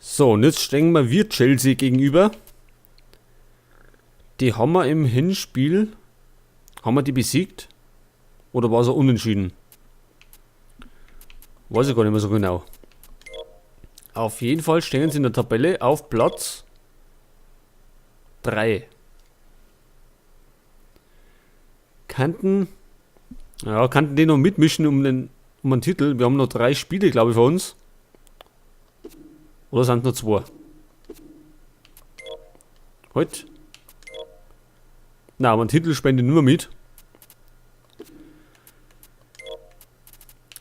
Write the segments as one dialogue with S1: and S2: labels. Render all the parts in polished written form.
S1: So, und jetzt stehen wir Chelsea gegenüber. Die haben wir im Hinspiel, haben wir die besiegt? Oder war es auch unentschieden? Weiß ich gar nicht mehr so genau. Auf jeden Fall stehen sie in der Tabelle auf Platz 3. Kannten die noch mitmischen um einen Titel. Wir haben noch 3 Spiele, glaube ich, für uns. Oder sind es nur 2? Halt. Na, aber einen Titel spende nur mit.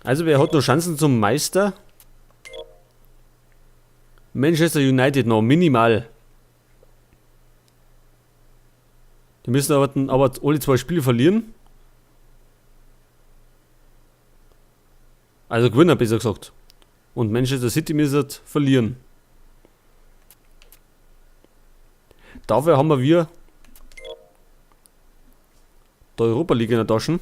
S1: Also, wer hat noch Chancen zum Meister? Manchester United noch, minimal. Die müssen aber alle 2 Spiele verlieren. Also gewinnen, besser gesagt. Und Manchester City müssen verlieren. Dafür haben wir der Europa League in der Tasche.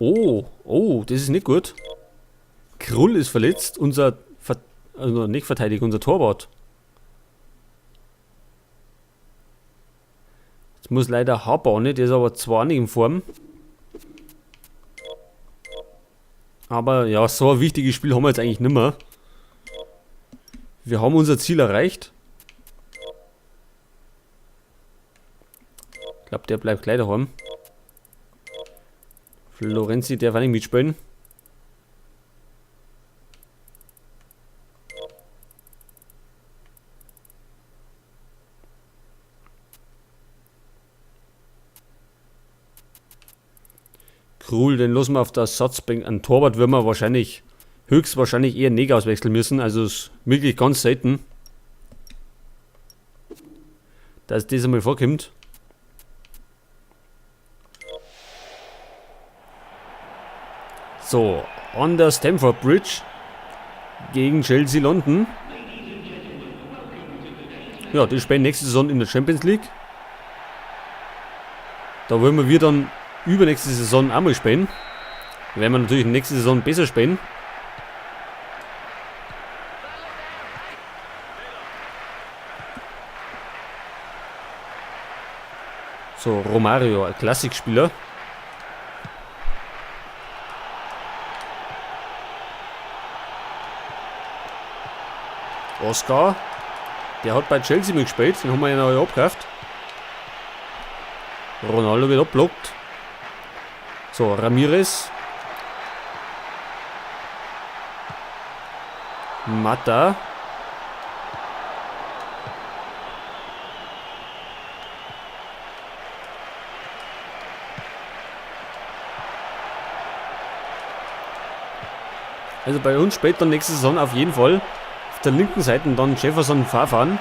S1: Oh, das ist nicht gut. Krull ist verletzt, also nicht Verteidiger, unser Torwart. Jetzt muss leider Habau nicht, der ist aber zwar nicht in Form. Aber ja, so ein wichtiges Spiel haben wir jetzt eigentlich nicht mehr. Wir haben unser Ziel erreicht. Ich glaube, der bleibt gleich daheim. Florenzi darf auch nicht mitspielen. Krul, den lassen wir auf der Ersatzbank. Ein Torwart würden wir höchstwahrscheinlich eher nicht auswechseln müssen. Also es ist wirklich ganz selten, dass das einmal vorkommt. So, on der Stamford Bridge gegen Chelsea London. Ja, die spielen nächste Saison in der Champions League. Da wollen wir dann übernächste Saison einmal spielen. Werden wir natürlich nächste Saison besser spielen. So, Romario, ein Klassikspieler. Oscar, der hat bei Chelsea mitgespielt, den haben wir ja noch abgekauft. Ronaldo wird abblockt. So, Ramirez. Mata. Also bei uns spielt dann nächste Saison auf jeden Fall auf der linken Seite dann Jefferson Farfan.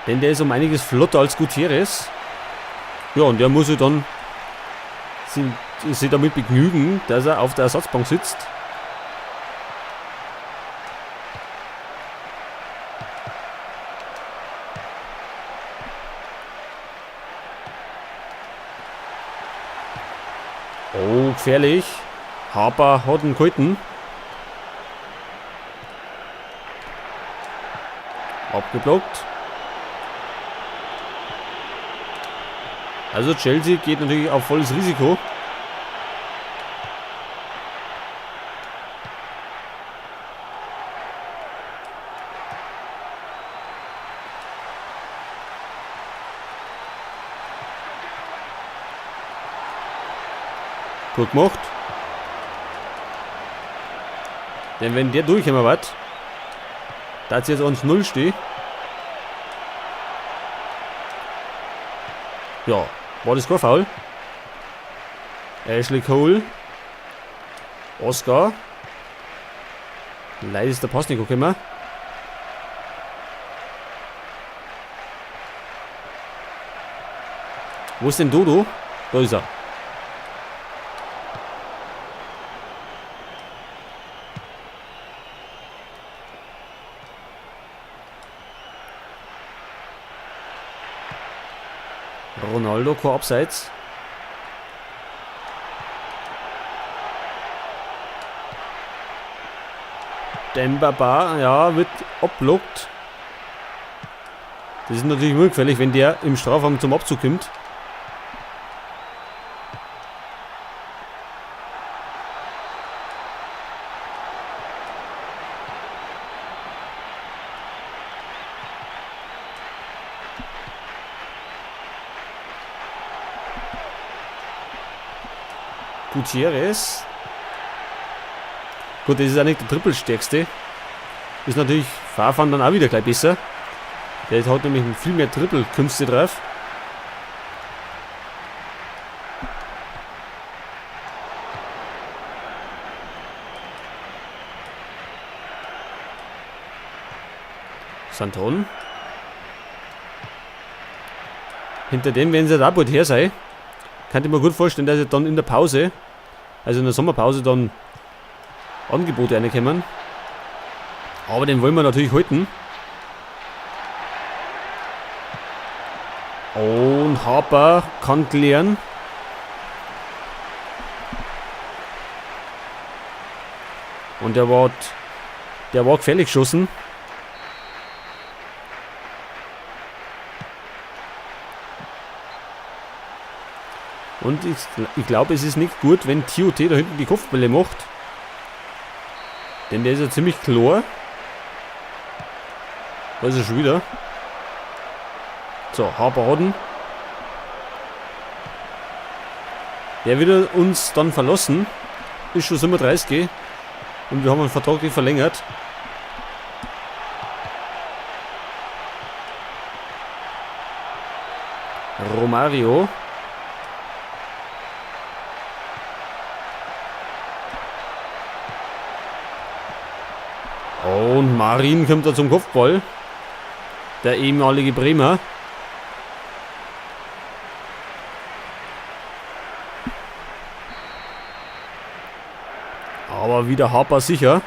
S1: Denn der ist um einiges flotter als Gutierrez. Ja, und der muss sich dann sich damit begnügen, dass er auf der Ersatzbank sitzt. Oh, gefährlich. Harper hat ihn gehalten. Abgeblockt. Also Chelsea geht natürlich auf volles Risiko. Gut gemacht. Denn wenn der durchkommen wird, da jetzt 1-0 steht. Ja, war das kein Foul? Ashley Cole. Oscar. Leider ist der Pass nicht gekommen. Wo ist denn Dodo? Da ist er. Ronaldo, kein Abseits. Dembaba, ja, wird abblockt. Das ist natürlich immer gefährlich, wenn der im Strafraum zum Abzug kommt. Gutierrez. Gut, das ist auch nicht der Trippelstärkste. Ist natürlich Fahrfahren dann auch wieder gleich besser. Der hat nämlich viel mehr Trippelkünste drauf. Santon. Hinter dem werden sie da bald her sein. Kann ich mir gut vorstellen, dass er dann in der Pause, also in der Sommerpause, dann Angebote reinkommen. Aber den wollen wir natürlich halten. Und Harper kann klären. Und der war gefährlich geschossen. Und ich glaube, es ist nicht gut, wenn TOT da hinten die Kopfbälle macht. Denn der ist ja ziemlich klar. Da ist er schon wieder. So, Harper hat ihn. Der wird uns dann verlassen. Ist schon 37. Und wir haben einen Vertrag verlängert. Romario. Und Marin kommt da zum Kopfball. Der ehemalige Bremer. Aber wieder Harper sicher.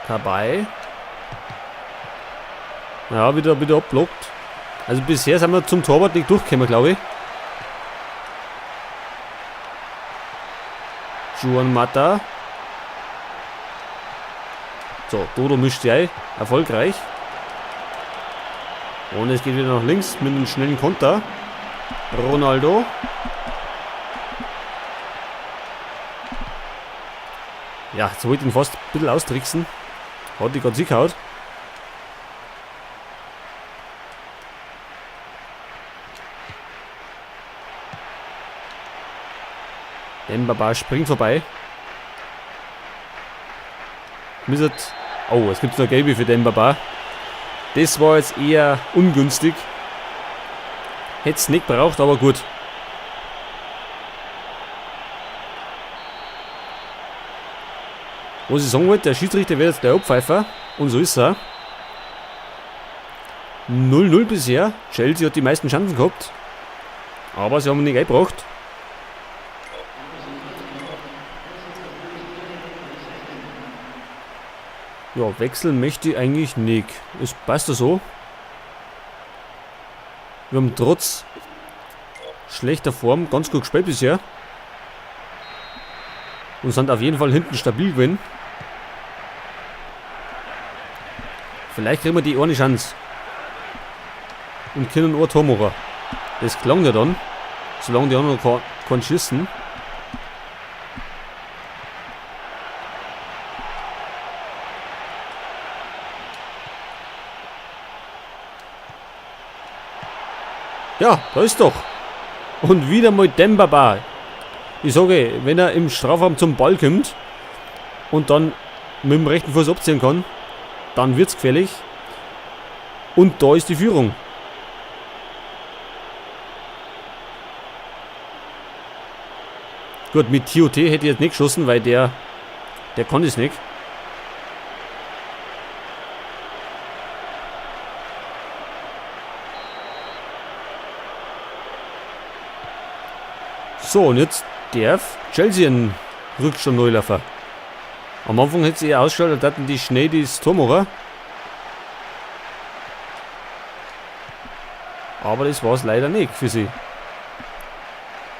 S1: Dabei. Ja, wieder abblockt. Also bisher sind wir zum Torwart nicht durchgekommen, glaube ich. Juan Mata. So, Dodo mischt sich ein. Erfolgreich. Und es geht wieder nach links mit einem schnellen Konter. Ronaldo. Ja, jetzt wollte ich ihn fast ein bisschen austricksen. Hat die gerade sich gehauen. Dembaba springt vorbei. Oh, es gibt noch Gelbe für Dembaba. Das war jetzt eher ungünstig. Hätte es nicht braucht, aber gut. Was ich sagen wollte, der Schiedsrichter wird jetzt gleich abpfeifen. Und so ist er. 0-0 bisher. Chelsea hat die meisten Chancen gehabt. Aber sie haben ihn nicht eingebracht. Ja, wechseln möchte ich eigentlich nicht. Es passt ja so. Wir haben trotz schlechter Form ganz gut gespielt bisher. Und sind auf jeden Fall hinten stabil gewesen. Vielleicht kriegen wir die eine Chance. Und können ein Tor machen. Das klang ja dann. Solange die anderen noch keinen schießen. Ja, da ist doch. Und wieder mal Dembaba. Ich sage, wenn er im Strafraum zum Ball kommt und dann mit dem rechten Fuß abziehen kann, dann wird es gefährlich. Und da ist die Führung. Gut, mit TOT hätte ich jetzt nicht geschossen, weil der Der kann das nicht. So, und jetzt darf Chelsea einen Rückstand neu laufen. Am Anfang hätte sie eher ausgeschaut, als hätten die schnell das Tor machen. Aber das war es leider nicht für sie.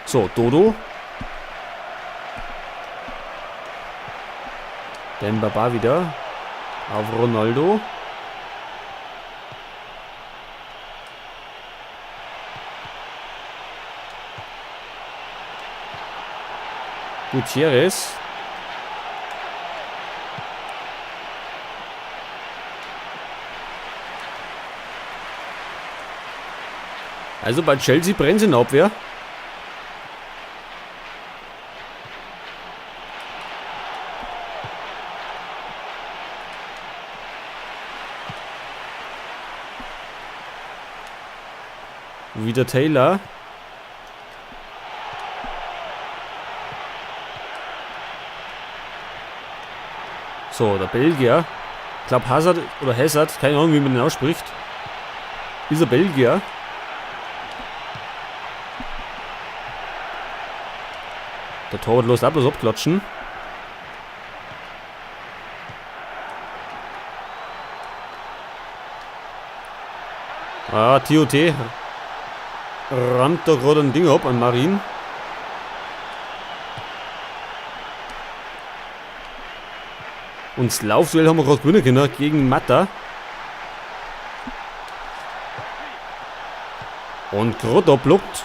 S1: So, Dodo. Dembaba wieder. Auf Ronaldo. Gutierrez. Also bei Chelsea brennt es in der Abwehr. Wieder Taylor. So, der Belgier. Ich glaube Hazard oder Hazard, keine Ahnung wie man den ausspricht. Dieser Belgier. Der Torwart lässt ab, bloß abklatschen. Ah, TOT rammt da gerade ein Ding ab an Marin. Und das Laufduell haben wir gerade gewinnen können gegen Mata. Und gerade da blockt.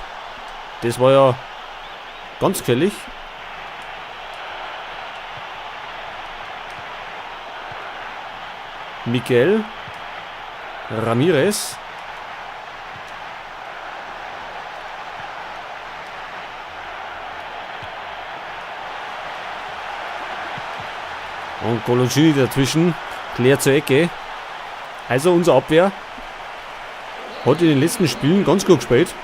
S1: Das war ja ganz gefährlich. Miguel Ramirez. Und Coloccini dazwischen, klärt zur Ecke. Also unsere Abwehr hat in den letzten Spielen ganz gut gespielt.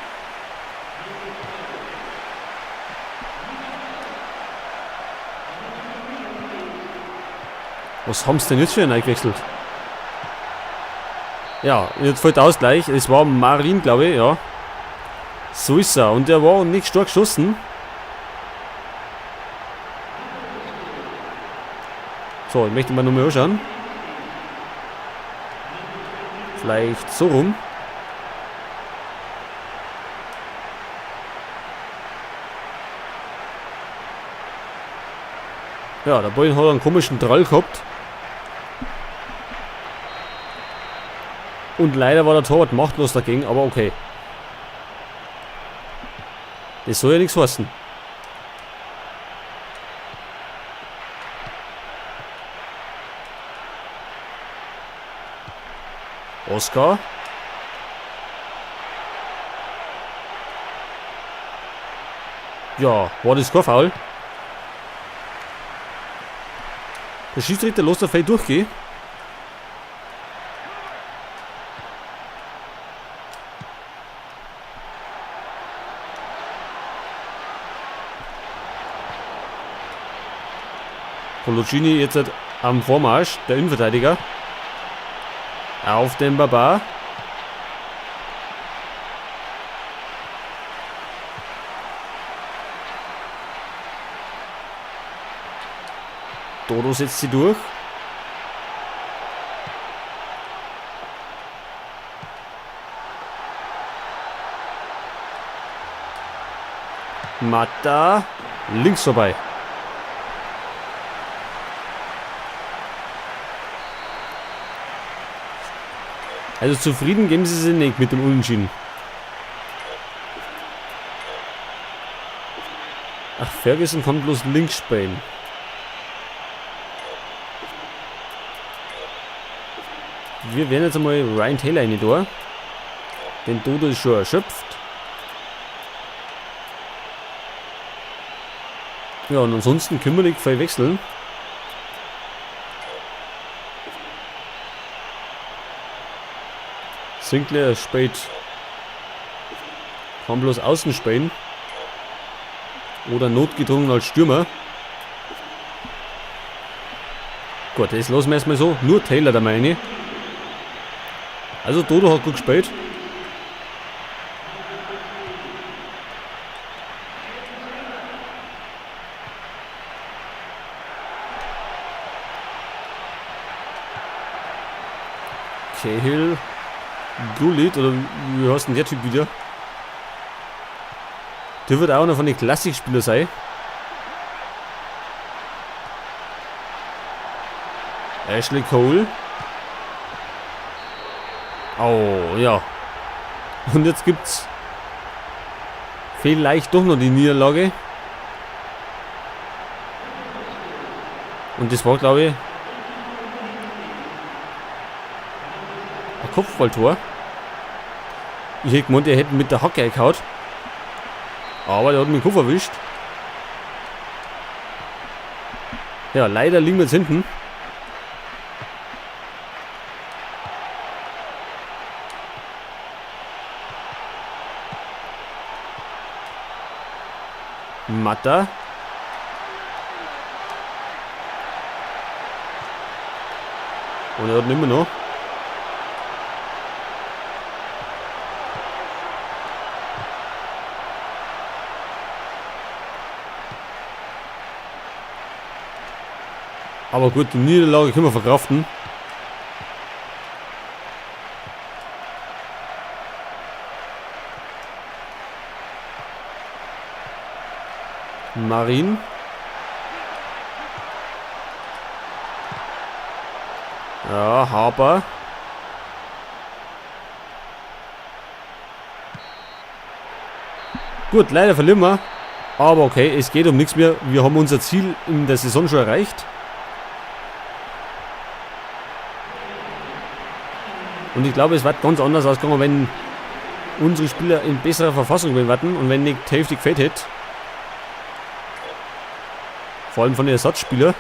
S1: Was haben sie denn jetzt für einen eingewechselt? Ja, jetzt fällt der Ausgleich. Es war Marin, glaube ich, ja. So ist er. Und der war nicht stark geschossen. So, ich möchte mal nochmal anschauen. Vielleicht so rum. Ja, der Ball hat einen komischen Drall gehabt. Und leider war der Torwart machtlos dagegen, aber okay. Das soll ja nichts heißen. Oscar. Ja, war das kein Foul? Der Schiedsrichter lässt auf Feld durchgehen. Coloccini jetzt am Vormarsch, der Innenverteidiger. Auf den Baba. Dodo setzt sie durch. Mata links vorbei. Also zufrieden geben sie sich nicht mit dem Unentschieden. Ach, Ferguson kann bloß links spielen. Wir werden jetzt einmal Ryan Taylor in die Tor. Den Dodo ist schon erschöpft. Ja, und ansonsten kümmerlich viel wechseln. Sinclair spielt. Kann bloß außen spielen. Oder notgedrungen als Stürmer. Gut, das lassen wir erstmal so. Nur Taylor der meine. Also Dodo hat gut gespielt. Cahill. Gullit, oder wie heißt denn der Typ wieder? Der wird auch einer von den Klassikspielern sein. Ashley Cole. Oh, ja. Und jetzt gibt's vielleicht doch noch die Niederlage. Und das war, glaube ich, ein Kopfballtor. Ich hätte gemeint, er hätte mit der Hacke gehauen. Aber der hat mich den Kopf erwischt. Ja, leider liegen wir jetzt hinten. Mata. Und er hat ihn immer noch. Aber gut, die Niederlage können wir verkraften. Marin. Ja, Harper. Gut, leider verlieren wir. Aber okay, es geht um nichts mehr. Wir haben unser Ziel in der Saison schon erreicht. Und ich glaube, es wird ganz anders ausgegangen, wenn unsere Spieler in besserer Verfassung werden und wenn nicht die Hälfte gefällt hätte. Vor allem von den Ersatzspielern.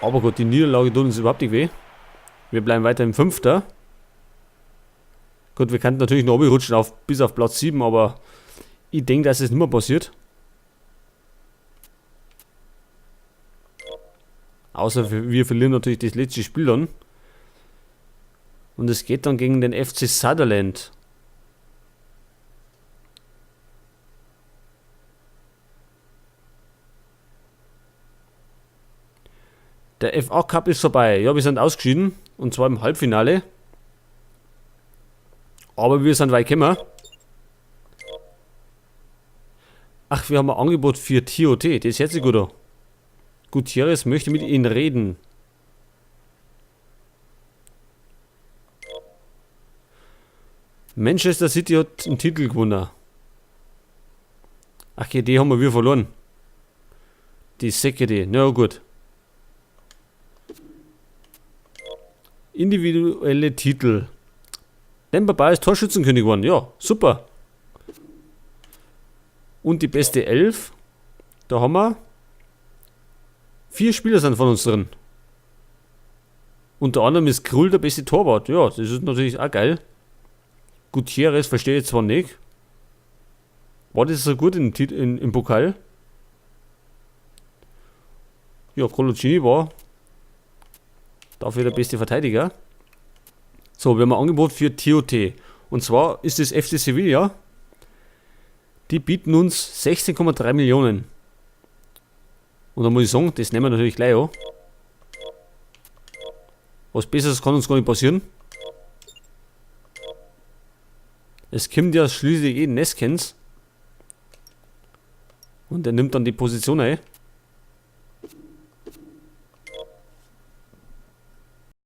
S1: Aber gut, die Niederlage tut uns überhaupt nicht weh. Wir bleiben weiter im Fünfter. Gut, wir könnten natürlich noch rutschen bis auf Platz 7, aber ich denke, dass es nicht mehr passiert. Außer wir verlieren natürlich das letzte Spiel dann. Und es geht dann gegen den FC Sutherland. Der FA Cup ist vorbei. Ja, wir sind ausgeschieden. Und zwar im Halbfinale. Aber wir sind weit gekommen. Ach, wir haben ein Angebot für TOT. Das hört sich gut an. Gutierrez möchte mit Ihnen reden. Manchester City hat einen Titel gewonnen. Ach, die haben wir verloren. Die Säcke, na gut. Individuelle Titel. Demba Ba ist Torschützenkönig geworden. Ja, super. Und die beste 11. Da haben wir 4 Spieler sind von uns drin. Unter anderem ist Krull der beste Torwart. Ja, das ist natürlich auch geil. Gutierrez verstehe ich zwar nicht. War das so gut im Pokal? Ja, Coloccini war dafür der beste Verteidiger. So, wir haben ein Angebot für TOT. Und zwar ist es FC Sevilla. Die bieten uns 16,3 Millionen. Und da muss ich sagen, das nehmen wir natürlich gleich an. Was Besseres kann uns gar nicht passieren. Es kommt ja schließlich Neskens. Und der nimmt dann die Position ein.